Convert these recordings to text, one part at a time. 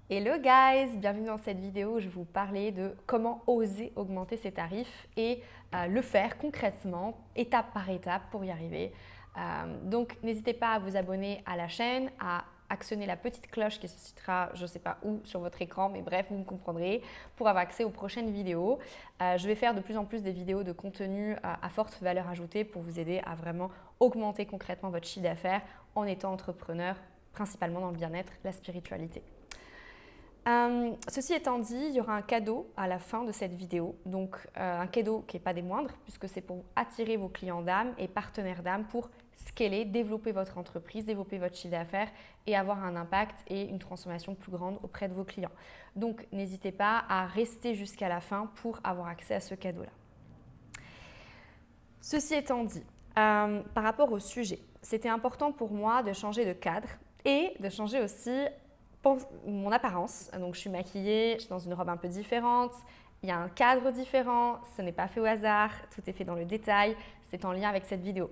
Hello guys, bienvenue dans cette vidéo où je vais vous parler de comment oser augmenter ses tarifs et le faire concrètement, étape par étape pour y arriver. Donc n'hésitez pas à vous abonner à la chaîne, à actionner la petite cloche qui se situera je ne sais pas où sur votre écran, mais bref, vous me comprendrez, pour avoir accès aux prochaines vidéos. Je vais faire de plus en plus des vidéos de contenu à forte valeur ajoutée pour vous aider à vraiment augmenter concrètement votre chiffre d'affaires en étant entrepreneur, principalement dans le bien-être, la spiritualité. Ceci étant dit, il y aura un cadeau à la fin de cette vidéo, donc un cadeau qui n'est pas des moindres puisque c'est pour attirer vos clients d'âme et partenaires d'âme pour scaler, développer votre entreprise, développer votre chiffre d'affaires et avoir un impact et une transformation plus grande auprès de vos clients. Donc n'hésitez pas à rester jusqu'à la fin pour avoir accès à ce cadeau-là. Ceci étant dit, par rapport au sujet, c'était important pour moi de changer de cadre et de changer aussi mon apparence. Donc je suis maquillée, je suis dans une robe un peu différente, il y a un cadre différent, ce n'est pas fait au hasard, tout est fait dans le détail, c'est en lien avec cette vidéo.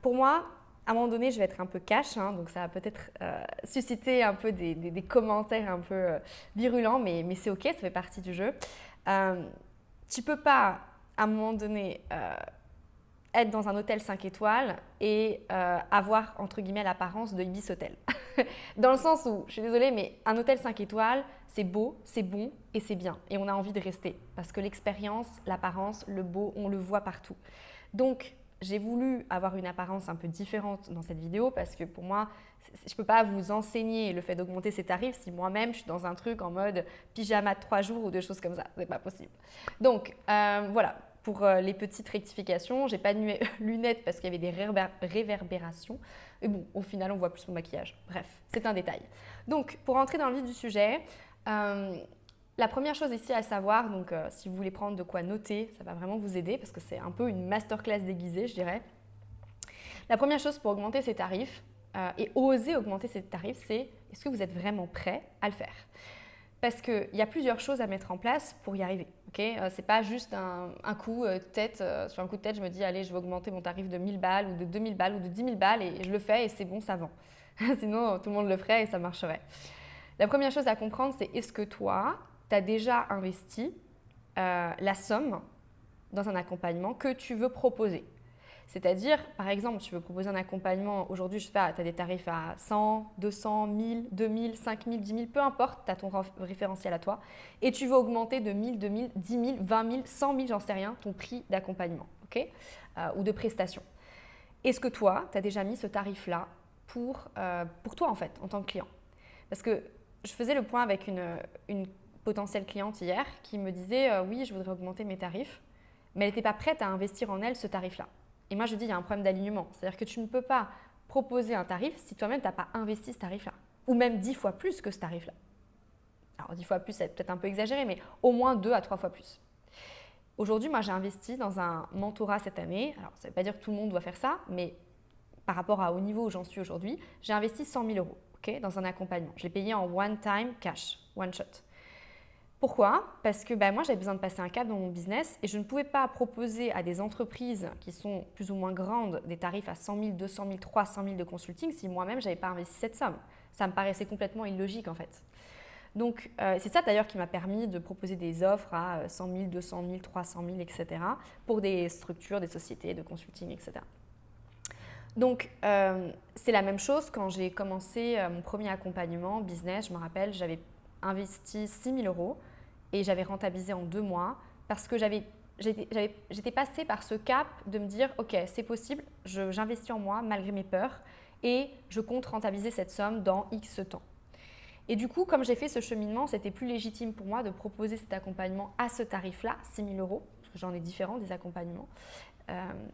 Pour moi, à un moment donné, je vais être un peu cash, donc ça va peut-être susciter un peu des commentaires un peu virulents, mais c'est ok, ça fait partie du jeu. Tu peux pas, à un moment donné, être dans un hôtel 5 étoiles et avoir, entre guillemets, l'apparence de Ibis Hotel. Dans le sens où, je suis désolée, mais un hôtel 5 étoiles, c'est beau, c'est bon et c'est bien. Et on a envie de rester parce que l'expérience, l'apparence, le beau, on le voit partout. Donc, j'ai voulu avoir une apparence un peu différente dans cette vidéo parce que pour moi, je ne peux pas vous enseigner le fait d'augmenter ses tarifs si moi-même, je suis dans un truc en mode pyjama de 3 jours ou des choses comme ça. C'est pas possible. Donc, voilà. Pour les petites rectifications, j'ai pas de lunettes parce qu'il y avait des réverbérations. Et bon, au final, on voit plus mon maquillage. Bref, c'est un détail. Donc, pour entrer dans le vif du sujet, la première chose ici à savoir, donc si vous voulez prendre de quoi noter, ça va vraiment vous aider parce que c'est un peu une masterclass déguisée, je dirais. La première chose pour augmenter ses tarifs et oser augmenter ses tarifs, c'est est-ce que vous êtes vraiment prêt à le faire ? Parce qu'il y a plusieurs choses à mettre en place pour y arriver. C'est pas juste un coup tête, sur un coup de tête, je me dis allez, je vais augmenter mon tarif de 1000 balles ou de 2000 balles ou de 10 000 balles et je le fais et c'est bon, ça vend. Sinon, tout le monde le ferait et ça marcherait. La première chose à comprendre, c'est est-ce que toi, tu as déjà investi la somme dans un accompagnement que tu veux proposer ? C'est-à-dire, par exemple, tu veux proposer un accompagnement, aujourd'hui, je ne sais pas, tu as des tarifs à 100, 200, 1000, 2000, 5000, 10 000, peu importe, tu as ton référentiel à toi, et tu veux augmenter de 1000, 2000, 10 000, 20 000, 100 000, j'en sais rien, ton prix d'accompagnement, ou de prestation. Est-ce que toi, tu as déjà mis ce tarif-là pour toi, en fait, en tant que client ? Parce que je faisais le point avec une potentielle cliente hier qui me disait oui, je voudrais augmenter mes tarifs, mais elle n'était pas prête à investir en elle ce tarif-là. Et moi, je dis, il y a un problème d'alignement. C'est-à-dire que tu ne peux pas proposer un tarif si toi-même, tu n'as pas investi ce tarif-là. Ou même 10 fois plus que ce tarif-là. Alors, 10 fois plus, c'est peut-être un peu exagéré, mais au moins 2 à 3 fois plus. Aujourd'hui, moi, j'ai investi dans un mentorat cette année. Alors, ça ne veut pas dire que tout le monde doit faire ça, mais par rapport au niveau où j'en suis aujourd'hui, j'ai investi 100 000 euros dans un accompagnement. Je l'ai payé en one-time cash, one-shot. Pourquoi ? Parce que moi, j'avais besoin de passer un cap dans mon business et je ne pouvais pas proposer à des entreprises qui sont plus ou moins grandes des tarifs à 100 000, 200 000, 300 000 de consulting si moi-même, je n'avais pas investi cette somme. Ça me paraissait complètement illogique en fait. Donc, c'est ça d'ailleurs qui m'a permis de proposer des offres à 100 000, 200 000, 300 000, etc. pour des structures, des sociétés de consulting, etc. Donc, c'est la même chose quand j'ai commencé mon premier accompagnement business. Je me rappelle, j'avais investi 6 000 euros et j'avais rentabilisé en 2 mois parce que j'étais passée par ce cap de me dire ok, c'est possible, j'investis en moi malgré mes peurs et je compte rentabiliser cette somme dans X temps. Et du coup, comme j'ai fait ce cheminement, c'était plus légitime pour moi de proposer cet accompagnement à ce tarif-là, 6 000 euros, parce que j'en ai différents des accompagnements,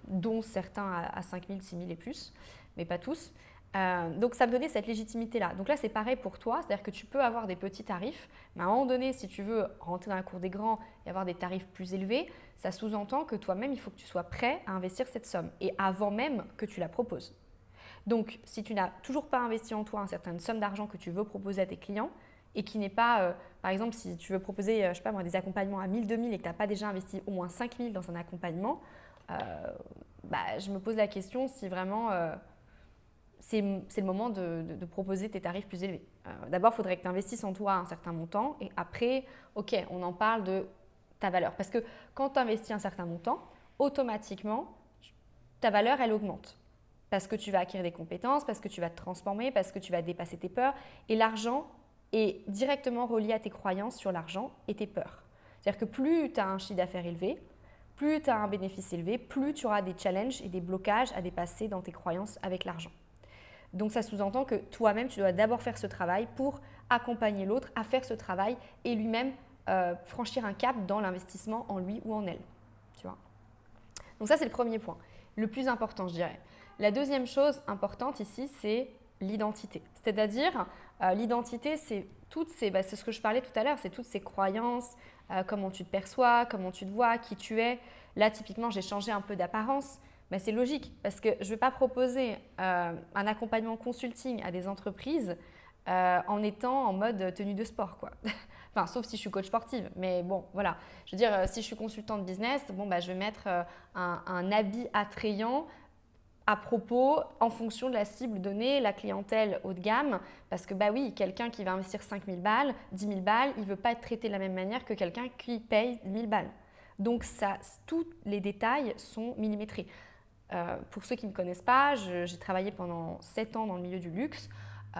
dont certains à 5 000, 6 000 et plus, mais pas tous. Donc ça me donnait cette légitimité-là. Donc là, c'est pareil pour toi, c'est-à-dire que tu peux avoir des petits tarifs, mais à un moment donné, si tu veux rentrer dans la cour des grands et avoir des tarifs plus élevés, ça sous-entend que toi-même, il faut que tu sois prêt à investir cette somme, et avant même que tu la proposes. Donc, si tu n'as toujours pas investi en toi une certaine somme d'argent que tu veux proposer à tes clients et qui n'est pas, par exemple, si tu veux proposer, je sais pas moi, des accompagnements à 1000, 2000 et que tu n'as pas déjà investi au moins 5000 dans un accompagnement, je me pose la question si vraiment c'est le moment de proposer tes tarifs plus élevés. D'abord, il faudrait que tu investisses en toi un certain montant et après, ok, on en parle de ta valeur. Parce que quand tu investis un certain montant, automatiquement, ta valeur, elle augmente. Parce que tu vas acquérir des compétences, parce que tu vas te transformer, parce que tu vas dépasser tes peurs. Et l'argent est directement relié à tes croyances sur l'argent et tes peurs. C'est-à-dire que plus tu as un chiffre d'affaires élevé, plus tu as un bénéfice élevé, plus tu auras des challenges et des blocages à dépasser dans tes croyances avec l'argent. Donc ça sous-entend que toi-même, tu dois d'abord faire ce travail pour accompagner l'autre à faire ce travail et lui-même franchir un cap dans l'investissement en lui ou en elle. Tu vois. Donc ça, c'est le premier point, le plus important, je dirais. La deuxième chose importante ici, c'est l'identité. C'est-à-dire, l'identité, c'est c'est ce que je parlais tout à l'heure, c'est toutes ces croyances, comment tu te perçois, comment tu te vois, qui tu es. Là, typiquement, j'ai changé un peu d'apparence. Mais c'est logique parce que je ne vais pas proposer un accompagnement consulting à des entreprises en étant en mode tenue de sport, quoi. Enfin, sauf si je suis coach sportive. Mais bon, voilà. Je veux dire, si je suis consultante business, bon, bah, je vais mettre un habit attrayant à propos en fonction de la cible donnée, la clientèle haut de gamme. Parce que, bah oui, quelqu'un qui va investir 5 000 balles, 10 000 balles, il ne veut pas être traité de la même manière que quelqu'un qui paye 1 000 balles. Donc, ça, tous les détails sont millimétrés. Pour ceux qui ne me connaissent pas, j'ai travaillé pendant 7 ans dans le milieu du luxe,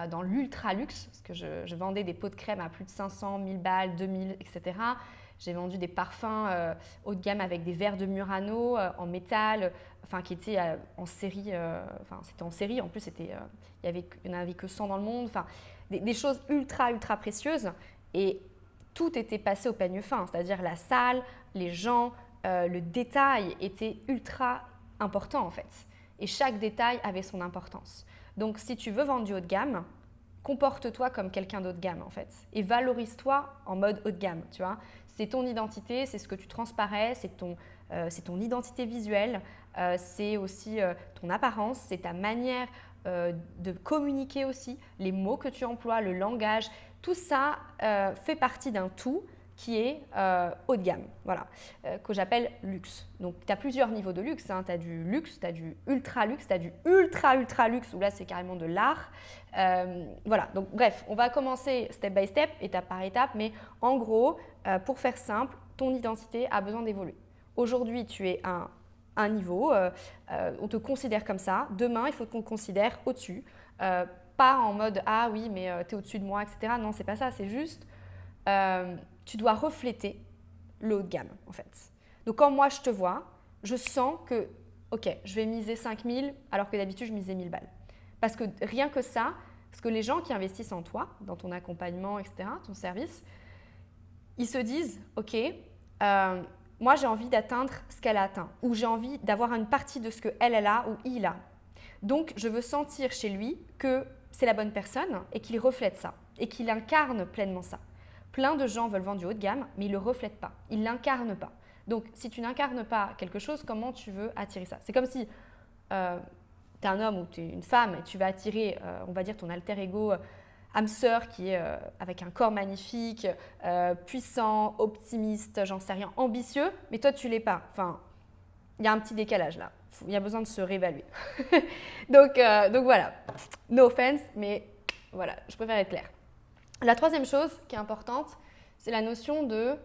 dans l'ultra luxe, parce que je vendais des pots de crème à plus de 500, 1000 balles, 2000, etc. J'ai vendu des parfums haut de gamme avec des verres de Murano en métal, enfin qui étaient en série, enfin c'était en série, en plus il n'y en avait que 100 dans le monde, enfin des choses ultra précieuses et tout était passé au peigne fin, c'est-à-dire la salle, les gens, le détail était ultra important en fait. Et chaque détail avait son importance. Donc si tu veux vendre du haut de gamme, comporte-toi comme quelqu'un d'haut de gamme en fait. Et valorise-toi en mode haut de gamme, tu vois. C'est ton identité, c'est ce que tu transparais, c'est ton identité visuelle, c'est aussi ton apparence, c'est ta manière de communiquer aussi, les mots que tu emploies, le langage, tout ça fait partie d'un tout qui est haut de gamme, voilà, que j'appelle luxe. Donc, tu as plusieurs niveaux de luxe. Hein. Tu as du luxe, tu as du ultra luxe, tu as du ultra luxe, où là, c'est carrément de l'art. Voilà, donc bref, on va commencer step by step, étape par étape, mais en gros, pour faire simple, ton identité a besoin d'évoluer. Aujourd'hui, tu es à un niveau, on te considère comme ça. Demain, il faut qu'on te considère au-dessus. Pas en mode « Ah oui, mais tu es au-dessus de moi, etc. » Non, c'est pas ça, c'est juste… tu dois refléter le haut de gamme en fait. Donc quand moi je te vois, je sens que ok, je vais miser 5 000 alors que d'habitude je misais 1 000 balles. Parce que rien que ça, parce que les gens qui investissent en toi, dans ton accompagnement, etc., ton service, ils se disent ok, moi j'ai envie d'atteindre ce qu'elle a atteint ou j'ai envie d'avoir une partie de ce qu'elle a ou il a. Donc je veux sentir chez lui que c'est la bonne personne et qu'il reflète ça et qu'il incarne pleinement ça. Plein de gens veulent vendre du haut de gamme, mais ils ne le reflètent pas, ils ne l'incarnent pas. Donc, si tu n'incarnes pas quelque chose, comment tu veux attirer ça? C'est comme si tu es un homme ou tu es une femme et tu vas attirer, on va dire, ton alter ego âme sœur qui est avec un corps magnifique, puissant, optimiste, j'en sais rien, ambitieux, mais toi, tu ne l'es pas. Enfin, il y a un petit décalage là. Il y a besoin de se réévaluer. donc voilà, no offense, mais voilà, je préfère être claire. La troisième chose qui est importante, c'est la notion de,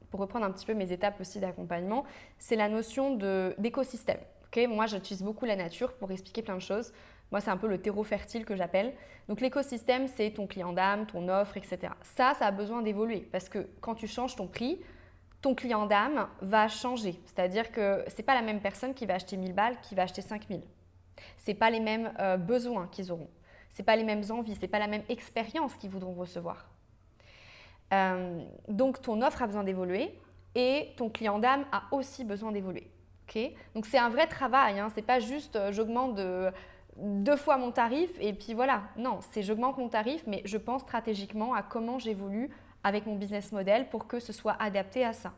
pour reprendre un petit peu mes étapes aussi d'accompagnement, c'est la notion d'écosystème. Okay, moi, j'utilise beaucoup la nature pour expliquer plein de choses. Moi, c'est un peu le terreau fertile que j'appelle. Donc, l'écosystème, c'est ton client d'âme, ton offre, etc. Ça a besoin d'évoluer parce que quand tu changes ton prix, ton client d'âme va changer. C'est-à-dire que ce n'est pas la même personne qui va acheter 1 000 balles qui va acheter 5 000. Ce n'est pas les mêmes besoins qu'ils auront. Ce n'est pas les mêmes envies, ce n'est pas la même expérience qu'ils voudront recevoir. Donc, ton offre a besoin d'évoluer et ton client d'âme a aussi besoin d'évoluer. Okay, donc, c'est un vrai travail. Hein, ce n'est pas juste j'augmente de 2 fois mon tarif et puis voilà. Non, c'est j'augmente mon tarif, mais je pense stratégiquement à comment j'évolue avec mon business model pour que ce soit adapté à ça.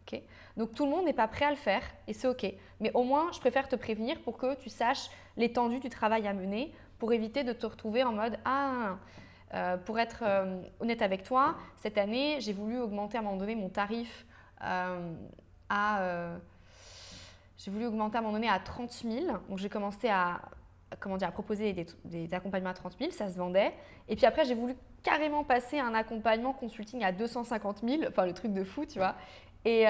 Okay, donc, tout le monde n'est pas prêt à le faire et c'est OK. Mais au moins, je préfère te prévenir pour que tu saches l'étendue du travail à mener pour éviter de te retrouver en mode « Ah, pour être honnête avec toi, cette année, j'ai voulu augmenter à un moment donné mon tarif j'ai voulu augmenter à un moment donné à 30 000. Donc, j'ai commencé à à proposer des accompagnements à 30 000, ça se vendait. Et puis après, j'ai voulu carrément passer un accompagnement consulting à 250 000, enfin le truc de fou, tu vois. Et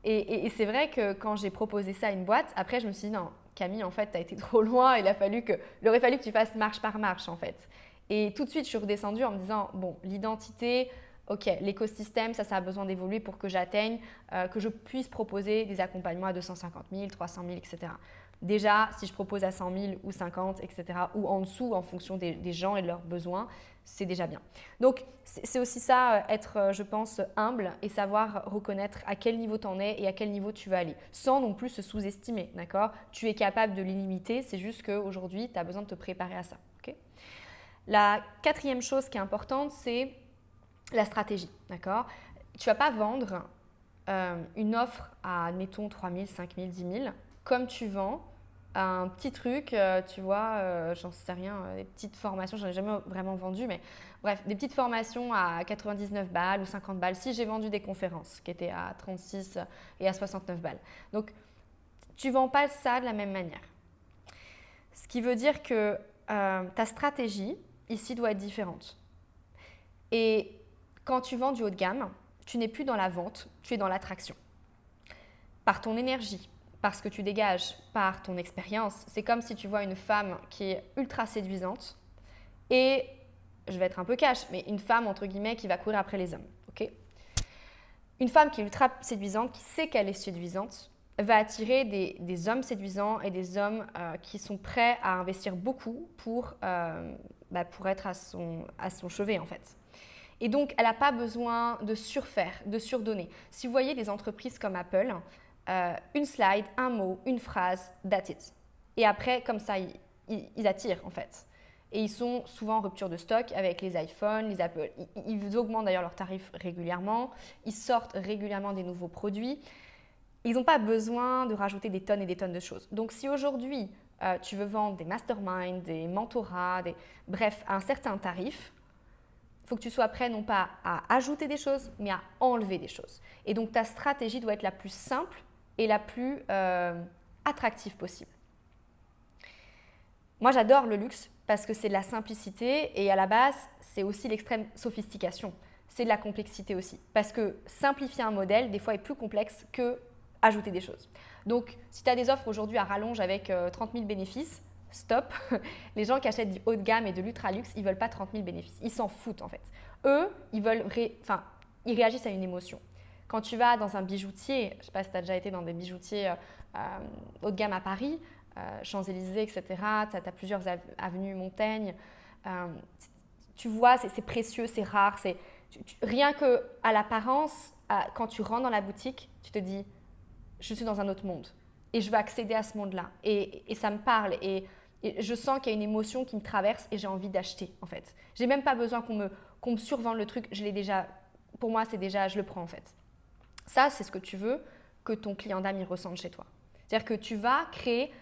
c'est vrai que quand j'ai proposé ça à une boîte, après je me suis dit non, Camille, en fait, tu as été trop loin, il aurait fallu que tu fasses marche par marche en fait. Et tout de suite, je suis redescendue en me disant bon, l'identité, ok, l'écosystème, ça a besoin d'évoluer pour que j'atteigne, que je puisse proposer des accompagnements à 250 000, 300 000, etc. Déjà, si je propose à 100 000 ou 50, etc., ou en dessous en fonction des gens et de leurs besoins, c'est déjà bien. Donc, c'est aussi ça, être, je pense, humble et savoir reconnaître à quel niveau tu en es et à quel niveau tu vas aller, sans non plus se sous-estimer, d'accord? Tu es capable de l'illimiter, c'est juste qu'aujourd'hui, tu as besoin de te préparer à ça. Okay. La quatrième chose qui est importante, c'est la stratégie, d'accord? Tu ne vas pas vendre une offre à, admettons, 3 000, 5 000, 10 000, comme tu vends un petit truc, tu vois, j'en sais rien, des petites formations, j'en ai jamais vraiment vendu, mais bref, des petites formations à 99 balles ou 50 balles, si j'ai vendu des conférences qui étaient à 36 et à 69 balles. Donc, tu ne vends pas ça de la même manière. Ce qui veut dire que ta stratégie, ici, doit être différente. Et quand tu vends du haut de gamme, tu n'es plus dans la vente, tu es dans l'attraction. Par ton énergie, par ce que tu dégages, par ton expérience, c'est comme si tu vois une femme qui est ultra séduisante et, je vais être un peu cash, mais une femme entre guillemets qui va courir après les hommes. Okay, une femme qui est ultra séduisante, qui sait qu'elle est séduisante, va attirer des hommes séduisants et des hommes qui sont prêts à investir beaucoup pour être à son chevet en fait. Et donc, elle n'a pas besoin de surfaire, de surdonner. Si vous voyez des entreprises comme Apple, une slide, un mot, une phrase, that's it. Et après, comme ça, ils attirent en fait. Et ils sont souvent en rupture de stock avec les iPhones, les Apple. Ils augmentent d'ailleurs leurs tarifs régulièrement. Ils sortent régulièrement des nouveaux produits. Ils n'ont pas besoin de rajouter des tonnes et des tonnes de choses. Donc, si aujourd'hui, tu veux vendre des masterminds, des mentorats, bref, à un certain tarif, il faut que tu sois prêt non pas à ajouter des choses, mais à enlever des choses. Et donc, ta stratégie doit être la plus simple et la plus attractive possible. Moi, j'adore le luxe parce que c'est de la simplicité et à la base, c'est aussi l'extrême sophistication. C'est de la complexité aussi. Parce que simplifier un modèle, des fois, est plus complexe que ajouter des choses. Donc, si tu as des offres aujourd'hui à rallonge avec 30 000 bénéfices, stop. Les gens qui achètent du haut de gamme et de l'ultra luxe, ils ne veulent pas 30 000 bénéfices. Ils s'en foutent en fait. Eux, ils réagissent à une émotion. Quand tu vas dans un bijoutier, je ne sais pas si tu as déjà été dans des bijoutiers haut de gamme à Paris, Champs-Élysées, etc. Tu as plusieurs avenues Montaigne. Tu vois, c'est précieux, c'est rare. Rien qu'à l'apparence, quand tu rentres dans la boutique, tu te dis, je suis dans un autre monde et je veux accéder à ce monde-là. Et ça me parle et je sens qu'il y a une émotion qui me traverse et j'ai envie d'acheter en fait. J'ai même pas besoin qu'on me survende le truc, je l'ai déjà, pour moi c'est déjà, je le prends en fait. Ça, c'est ce que tu veux que ton client d'âme il ressente chez toi. C'est-à-dire que tu vas créer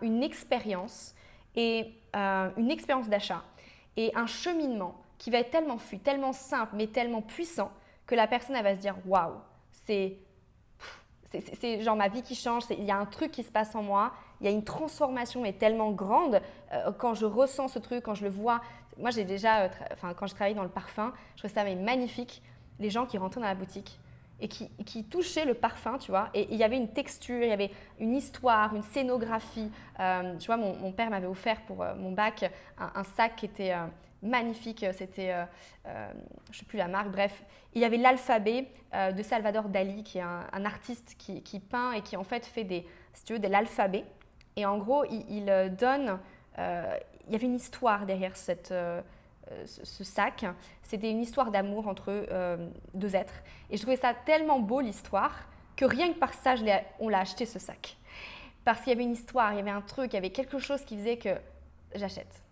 une expérience et une expérience d'achat et un cheminement qui va être tellement fluide, tellement simple, mais tellement puissant que la personne elle va se dire waouh, c'est genre ma vie qui change, il y a un truc qui se passe en moi, il y a une transformation mais tellement grande quand je ressens ce truc, quand je le vois. Moi, j'ai déjà, quand je travaillais dans le parfum, je trouvais ça magnifique, les gens qui rentraient dans la boutique et qui touchaient le parfum, tu vois, et il y avait une texture, il y avait une histoire, une scénographie. Tu vois, mon père m'avait offert pour mon bac un sac qui était magnifique, c'était, je ne sais plus la marque, bref. Il y avait l'alphabet de Salvador Dali, qui est un artiste qui peint et qui en fait fait si tu veux, de l'alphabet. Et en gros, il donne, il y avait une histoire derrière ce sac. C'était une histoire d'amour entre deux êtres. Et je trouvais ça tellement beau l'histoire que rien que par ça, on l'a acheté ce sac. Parce qu'il y avait une histoire, il y avait un truc, il y avait quelque chose qui faisait que j'achète.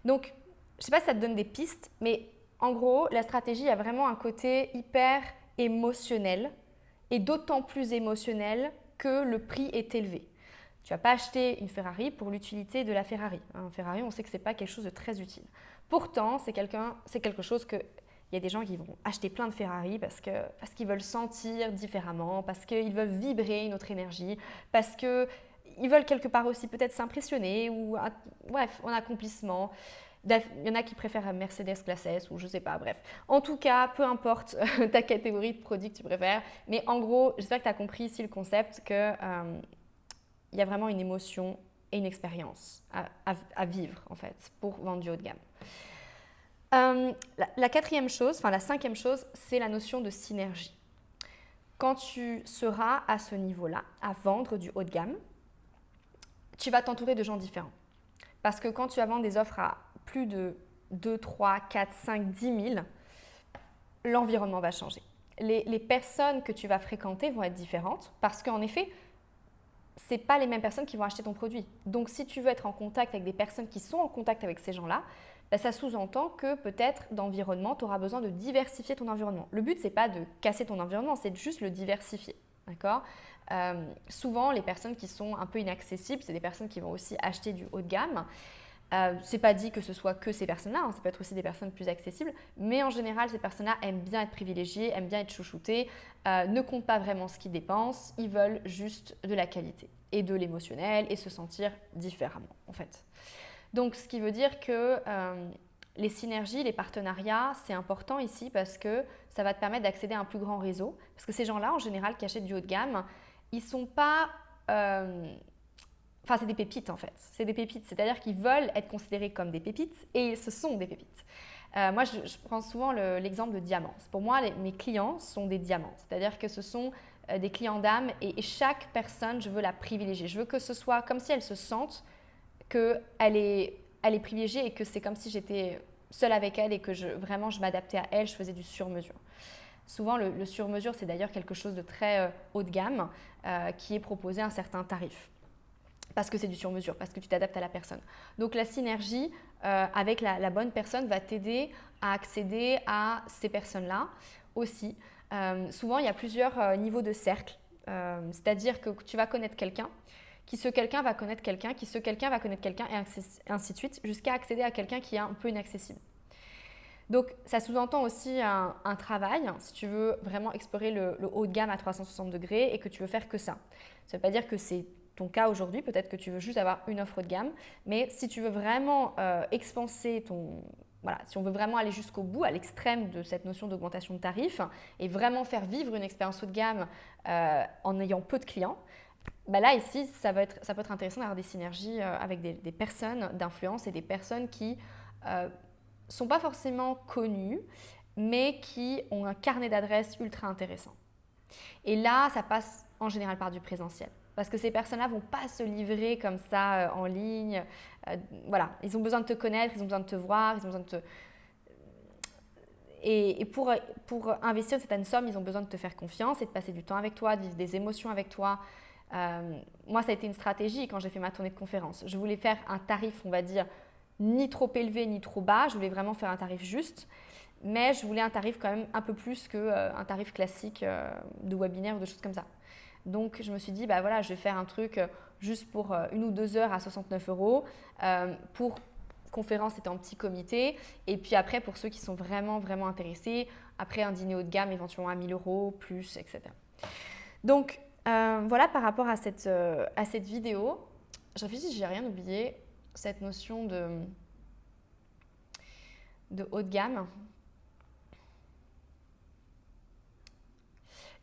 Donc, je ne sais pas si ça te donne des pistes, mais en gros, la stratégie a vraiment un côté hyper émotionnel et d'autant plus émotionnel que le prix est élevé. Tu ne vas pas acheter une Ferrari pour l'utilité de la Ferrari. Un Ferrari, on sait que ce n'est pas quelque chose de très utile. Pourtant, c'est quelque chose que… Il y a des gens qui vont acheter plein de Ferrari parce qu'ils veulent sentir différemment, parce qu'ils veulent vibrer une autre énergie, parce qu'ils ils veulent quelque part aussi peut-être s'impressionner ou bref, un accomplissement. Il y en a qui préfèrent un Mercedes classe S ou je sais pas, bref. En tout cas, peu importe ta catégorie de produit que tu préfères, mais en gros, j'espère que tu as compris ici le concept que il y a vraiment une émotion et une expérience à vivre en fait pour vendre du haut de gamme. La quatrième chose, enfin la cinquième chose, c'est la notion de synergie. Quand tu seras à ce niveau-là, à vendre du haut de gamme, tu vas t'entourer de gens différents. Parce que quand tu vas vendre des offres à plus de 2, 3, 4, 5, 10 000, l'environnement va changer. Les personnes que tu vas fréquenter vont être différentes parce qu'en effet, ce n'est pas les mêmes personnes qui vont acheter ton produit. Donc, si tu veux être en contact avec des personnes qui sont en contact avec ces gens-là, ben, ça sous-entend que peut-être d'environnement, tu auras besoin de diversifier ton environnement. Le but, ce n'est pas de casser ton environnement, c'est de juste le diversifier. D'accord ? Souvent, les personnes qui sont un peu inaccessibles, c'est des personnes qui vont aussi acheter du haut de gamme. C'est pas dit que ce soit que ces personnes-là, hein, ça peut être aussi des personnes plus accessibles, mais en général, ces personnes-là aiment bien être privilégiées, aiment bien être chouchoutées, ne comptent pas vraiment ce qu'ils dépensent, ils veulent juste de la qualité et de l'émotionnel et se sentir différemment en fait. Donc, ce qui veut dire que les synergies, les partenariats, c'est important ici parce que ça va te permettre d'accéder à un plus grand réseau. Parce que ces gens-là, en général, qui achètent du haut de gamme, ils sont pas… Enfin, c'est des pépites en fait. C'est des pépites, c'est-à-dire qu'ils veulent être considérés comme des pépites et ce sont des pépites. Moi, je prends souvent l'exemple de diamants. Pour moi, mes clients sont des diamants, c'est-à-dire que ce sont des clients d'âme et chaque personne, je veux la privilégier. Je veux que ce soit comme si elle se sente qu'elle est privilégiée et que c'est comme si j'étais seule avec elle et que vraiment je m'adaptais à elle, je faisais du sur-mesure. Souvent, le sur-mesure, c'est d'ailleurs quelque chose de très haut de gamme qui est proposé à un certain tarif. Parce que c'est du sur-mesure, parce que tu t'adaptes à la personne. Donc la synergie avec la bonne personne va t'aider à accéder à ces personnes-là aussi. Souvent, il y a plusieurs niveaux de cercle, c'est-à-dire que tu vas connaître quelqu'un, qui ce quelqu'un va connaître quelqu'un, qui ce quelqu'un va connaître quelqu'un, et ainsi de suite, jusqu'à accéder à quelqu'un qui est un peu inaccessible. Donc ça sous-entend aussi un travail, si tu veux vraiment explorer le haut de gamme à 360 degrés et que tu veux faire que ça. Ça ne veut pas dire que c'est ton cas aujourd'hui, peut-être que tu veux juste avoir une offre haut de gamme, mais si tu veux vraiment expanser voilà, si on veut vraiment aller jusqu'au bout, à l'extrême de cette notion d'augmentation de tarifs et vraiment faire vivre une expérience haut de gamme en ayant peu de clients, bah là ici, ça peut être intéressant d'avoir des synergies avec des personnes d'influence et des personnes qui ne sont pas forcément connues, mais qui ont un carnet d'adresses ultra intéressant. Et là, ça passe en général par du présentiel. Parce que ces personnes-là ne vont pas se livrer comme ça en ligne. Voilà, ils ont besoin de te connaître, ils ont besoin de te voir, ils ont besoin de te… Et pour investir une certaine somme, ils ont besoin de te faire confiance et de passer du temps avec toi, de vivre des émotions avec toi. Moi, ça a été une stratégie quand j'ai fait ma tournée de conférence. Je voulais faire un tarif, on va dire, ni trop élevé ni trop bas. Je voulais vraiment faire un tarif juste. Mais je voulais un tarif quand même un peu plus qu'un tarif classique de webinaire ou de choses comme ça. Donc, je me suis dit, bah voilà, je vais faire un truc juste pour 1 ou 2 heures à 69 €. Pour conférence, c'était en petit comité. Et puis après, pour ceux qui sont vraiment, vraiment intéressés, après un dîner haut de gamme, éventuellement à 1 000 € plus, etc. Donc, voilà par rapport à cette vidéo. Je réfléchis si j'ai rien oublié. Cette notion de haut de gamme.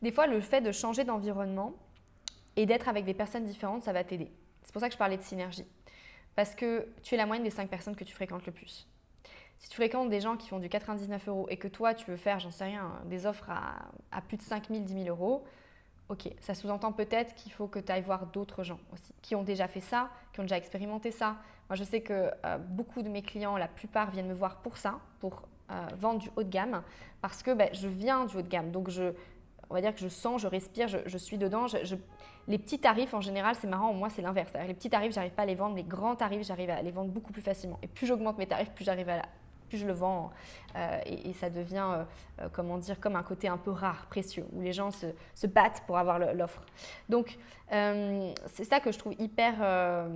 Des fois, le fait de changer d'environnement et d'être avec des personnes différentes, ça va t'aider. C'est pour ça que je parlais de synergie. Parce que tu es la moyenne des 5 personnes que tu fréquentes le plus. Si tu fréquentes des gens qui font du 99 € et que toi, tu veux faire, j'en sais rien, des offres à plus de 5 000, 10 000 €, ok, ça sous-entend peut-être qu'il faut que tu ailles voir d'autres gens aussi, qui ont déjà fait ça, qui ont déjà expérimenté ça. Moi, je sais que beaucoup de mes clients, la plupart viennent me voir pour ça, pour vendre du haut de gamme, parce que je viens du haut de gamme. Donc, on va dire que je sens, je respire, je suis dedans. Les petits tarifs, en général, c'est marrant, moi, c'est l'inverse. Les petits tarifs, je n'arrive pas à les vendre. Les grands tarifs, j'arrive à les vendre beaucoup plus facilement. Et plus j'augmente mes tarifs, plus je le vends et ça devient, comment dire, comme un côté un peu rare, précieux, où les gens se battent pour avoir l'offre. Donc, c'est ça que je trouve hyper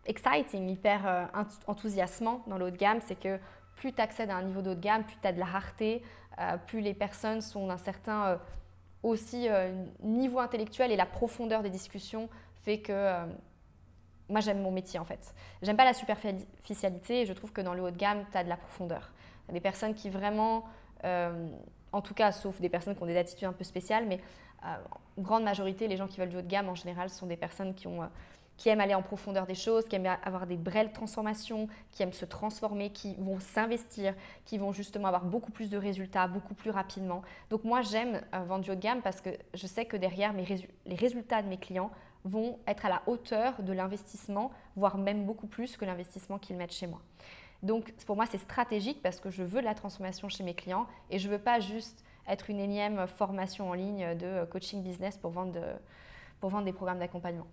exciting, hyper enthousiasmant dans le haut de gamme, c'est que plus tu accèdes à un niveau de haut de gamme, plus tu as de la rareté, plus les personnes sont d'un certain aussi niveau intellectuel et la profondeur des discussions fait que moi j'aime mon métier en fait. J'aime pas la superficialité et je trouve que dans le haut de gamme, tu as de la profondeur. Tu as des personnes qui vraiment, en tout cas sauf des personnes qui ont des attitudes un peu spéciales, mais en grande majorité, les gens qui veulent du haut de gamme en général sont des personnes qui aiment aller en profondeur des choses, qui aiment avoir des belles transformations, qui aiment se transformer, qui vont s'investir, qui vont justement avoir beaucoup plus de résultats, beaucoup plus rapidement. Donc moi, j'aime vendre du haut de gamme parce que je sais que derrière, les résultats de mes clients vont être à la hauteur de l'investissement, voire même beaucoup plus que l'investissement qu'ils mettent chez moi. Donc pour moi, c'est stratégique parce que je veux de la transformation chez mes clients et je ne veux pas juste être une énième formation en ligne de coaching business pour vendre des programmes d'accompagnement.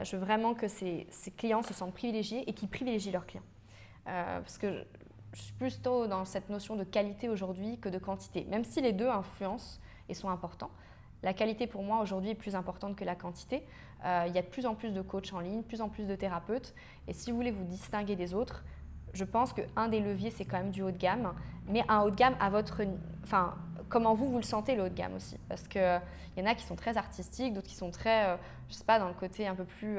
Je veux vraiment que ces clients se sentent privilégiés et qu'ils privilégient leurs clients. Parce que je suis plutôt dans cette notion de qualité aujourd'hui que de quantité. Même si les deux influencent et sont importants, la qualité pour moi aujourd'hui est plus importante que la quantité. Il y a de plus en plus de coachs en ligne, de plus en plus de thérapeutes. Et si vous voulez vous distinguer des autres, je pense qu'un des leviers, c'est quand même du haut de gamme. Mais un haut de gamme à votre... Enfin, comment vous le sentez, le haut de gamme aussi. Parce qu'il y en a qui sont très artistiques, d'autres qui sont très, je sais pas, dans le côté un peu plus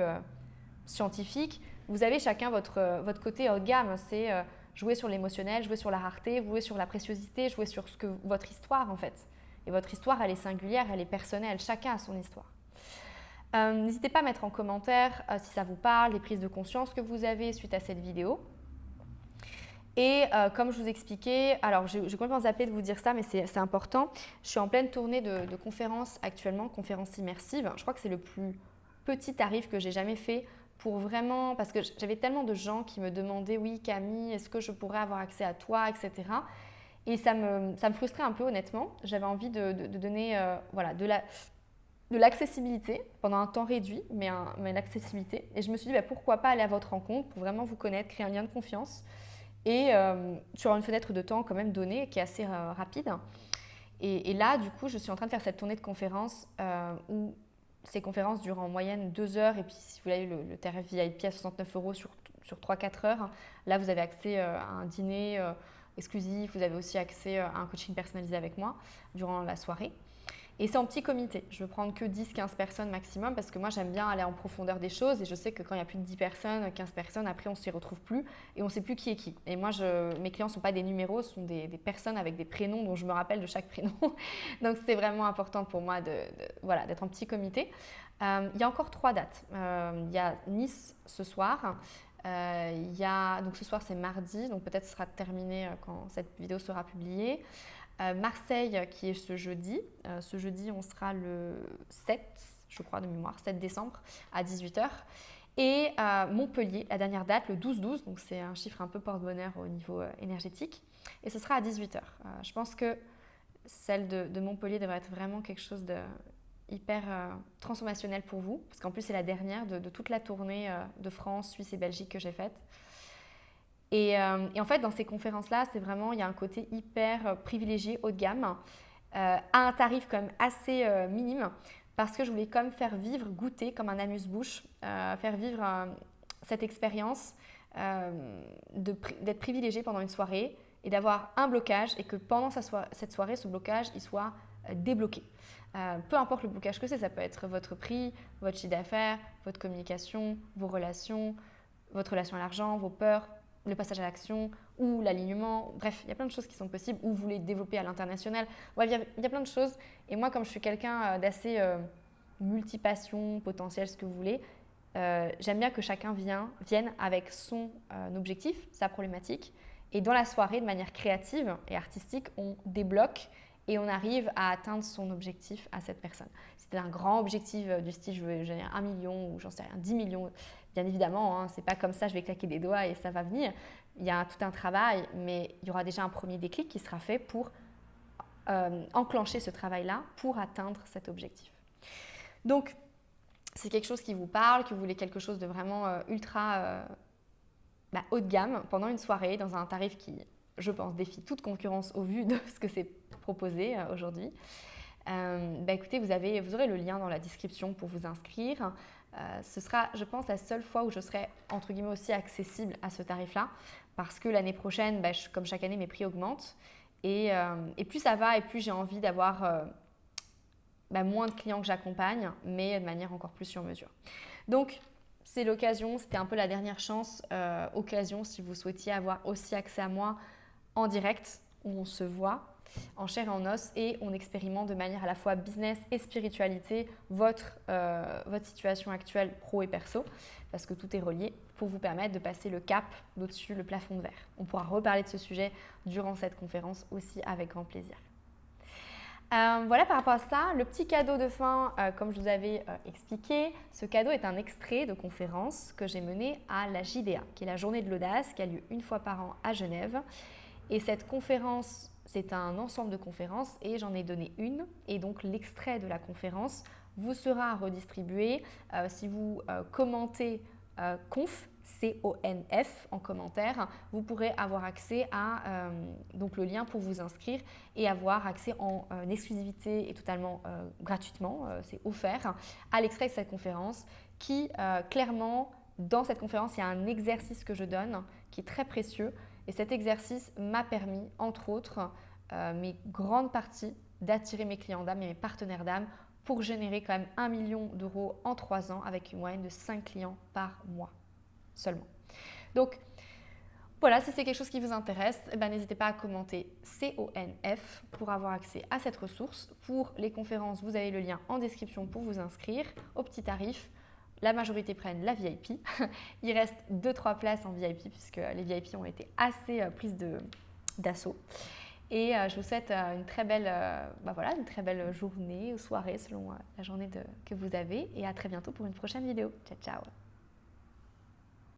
scientifique. Vous avez chacun votre côté haut de gamme. C'est jouer sur l'émotionnel, jouer sur la rareté, jouer sur la préciosité, jouer sur votre histoire en fait. Et votre histoire, elle est singulière, elle est personnelle. Chacun a son histoire. N'hésitez pas à mettre en commentaire si ça vous parle, les prises de conscience que vous avez suite à cette vidéo. Et comme je vous expliquais, alors j'ai complètement zappé de vous dire ça, mais c'est important. Je suis en pleine tournée de conférences actuellement, conférences immersives. Je crois que c'est le plus petit tarif que j'ai jamais fait pour vraiment, parce que j'avais tellement de gens qui me demandaient, oui Camille, est-ce que je pourrais avoir accès à toi, etc. Et ça me frustrait un peu honnêtement. J'avais envie de donner voilà, de l'accessibilité pendant un temps réduit, mais l'accessibilité. Et je me suis dit, bah, pourquoi pas aller à votre rencontre pour vraiment vous connaître, créer un lien de confiance. Et sur une fenêtre de temps quand même donnée qui est assez rapide. Et là, du coup, je suis en train de faire cette tournée de conférences où ces conférences durent en moyenne 2 heures. Et puis, si vous avez le tarif VIP à 69 € sur 3-4 heures, là, vous avez accès à un dîner exclusif. Vous avez aussi accès à un coaching personnalisé avec moi durant la soirée. Et c'est en petit comité. Je veux prendre que 10-15 personnes maximum parce que moi, j'aime bien aller en profondeur des choses et je sais que quand il y a plus de 10 personnes, 15 personnes, après, on ne s'y retrouve plus et on ne sait plus qui est qui. Et moi, mes clients ne sont pas des numéros, ce sont des personnes avec des prénoms dont je me rappelle de chaque prénom. Donc, c'est vraiment important pour moi voilà, d'être en petit comité. Il y a encore 3 dates. Il y a Nice ce soir. Donc ce soir, c'est mardi, donc peut-être ce sera terminé quand cette vidéo sera publiée. Marseille qui est ce jeudi. Ce jeudi, on sera le 7, je crois de mémoire, 7 décembre à 18 h. Et Montpellier, la dernière date, le 12-12, donc c'est un chiffre un peu porte-bonheur au niveau énergétique. Et ce sera à 18 h. Je pense que celle de Montpellier devrait être vraiment quelque chose de hyper transformationnel pour vous, parce qu'en plus c'est la dernière de toute la tournée de France, Suisse et Belgique que j'ai faite. Et en fait, dans ces conférences-là, c'est vraiment, il y a un côté hyper privilégié, haut de gamme, à un tarif quand même assez minime, parce que je voulais quand même faire vivre, goûter comme un amuse-bouche, faire vivre cette expérience d'être privilégié pendant une soirée et d'avoir un blocage et que pendant cette soirée, ce blocage, il soit débloqué. Peu importe le blocage que c'est, ça peut être votre prix, votre chiffre d'affaires, votre communication, vos relations, votre relation à l'argent, vos peurs, le passage à l'action ou l'alignement. Bref, il y a plein de choses qui sont possibles ou vous voulez développer à l'international. Ouais, il y a plein de choses. Et moi, comme je suis quelqu'un d'assez multipassion, potentiel, ce que vous voulez, j'aime bien que chacun vienne avec son objectif, sa problématique. Et dans la soirée, de manière créative et artistique, on débloque et on arrive à atteindre son objectif à cette personne. Si c'est un grand objectif du style je veux générer 1 million ou j'en sais rien, 10 millions, bien évidemment, c'est pas comme ça, je vais claquer des doigts et ça va venir. Il y a tout un travail, mais il y aura déjà un premier déclic qui sera fait pour enclencher ce travail-là pour atteindre cet objectif. Donc, c'est quelque chose qui vous parle, que vous voulez quelque chose de vraiment ultra haut de gamme pendant une soirée dans un tarif qui, je pense, défie toute concurrence au vu de ce que c'est proposé aujourd'hui. Écoutez, vous aurez le lien dans la description pour vous inscrire. Ce sera, je pense, la seule fois où je serai, entre guillemets, aussi accessible à ce tarif-là parce que l'année prochaine, comme chaque année, mes prix augmentent et plus ça va et plus j'ai envie d'avoir moins de clients que j'accompagne, mais de manière encore plus sur mesure. Donc, c'est l'occasion, c'était un peu la dernière chance, occasion si vous souhaitiez avoir aussi accès à moi en direct, où on se voit en chair et en os et on expérimente de manière à la fois business et spiritualité votre situation actuelle pro et perso, parce que tout est relié, pour vous permettre de passer le cap d'au-dessus, le plafond de verre. On pourra reparler de ce sujet durant cette conférence aussi avec grand plaisir. Voilà par rapport à ça, le petit cadeau de fin, comme je vous avais expliqué, ce cadeau est un extrait de conférence que j'ai mené à la JDA, qui est la journée de l'audace, qui a lieu une fois par an à Genève. Et cette conférence, c'est un ensemble de conférences et j'en ai donné une. Et donc l'extrait de la conférence vous sera redistribué si vous commentez conf, C-O-N-F en commentaire, vous pourrez avoir accès à donc le lien pour vous inscrire et avoir accès en exclusivité et totalement gratuitement, c'est offert, à l'extrait de cette conférence qui clairement, dans cette conférence, il y a un exercice que je donne qui est très précieux et cet exercice m'a permis, entre autres, mes grandes parties d'attirer mes clients d'âme et mes partenaires d'âme pour générer quand même 1 million d'euros en 3 ans avec une moyenne de 5 clients par mois seulement. Donc voilà, si c'est quelque chose qui vous intéresse, n'hésitez pas à commenter CONF pour avoir accès à cette ressource. Pour les conférences, vous avez le lien en description pour vous inscrire au petit tarif. La majorité prennent la VIP. Il reste 2-3 places en VIP puisque les VIP ont été assez prises d'assaut. Et je vous souhaite une très belle journée ou soirée selon la journée que vous avez. Et à très bientôt pour une prochaine vidéo. Ciao, ciao!